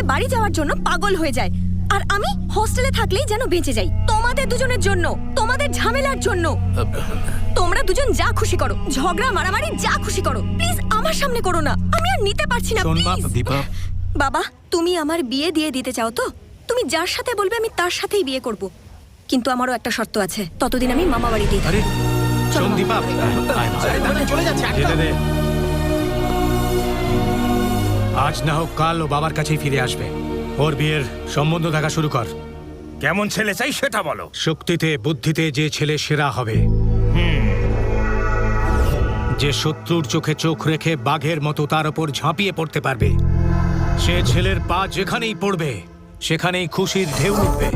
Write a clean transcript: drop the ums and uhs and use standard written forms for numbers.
বাড়ি যাওয়ার জন্য পাগল হয়ে যায়, আর আমি হোস্টেলে থাকলেই যেন বেঁচে যাই। তোমাদের দুজনের জন্য, তোমাদের ঝামেলার জন্য। তোমরা দুজন যা খুশি করো, ঝগড়া মারামারি যা খুশি করো, প্লিজ আমার সামনে করো না। আমি আর নিতে পারছি না, প্লিজ। দীপা, বাবা, তুমি আমার বিয়ে দিয়ে দিতে চাও তো? তুমি যার সাথে বলবে আমি তার সাথেই বিয়ে করব, কিন্তু আমারও একটা শর্ত আছে, ততদিন আমি মামা বাড়িতেই থাকবো। আরে চলো, শোন বাবা। দীপা, চলে যাচ্ছে যেতে দে। আজ না হোক কাল ও বাবার কাছেই ফিরে আসবে। ওর বিয়ের সম্বন্ধ দেখা শুরু কর। কেমন ছেলে চাই সেটা বলো। শক্তিতে বুদ্ধিতে যে ছেলে সেরা হবে, যে শত্রুর চোখে চোখ রেখে বাঘের মতো তার ওপর ঝাঁপিয়ে পড়তে পারবে, সে ছেলের পা যেখানেই পড়বে সেখানেই খুশির ঢেউ উঠবে।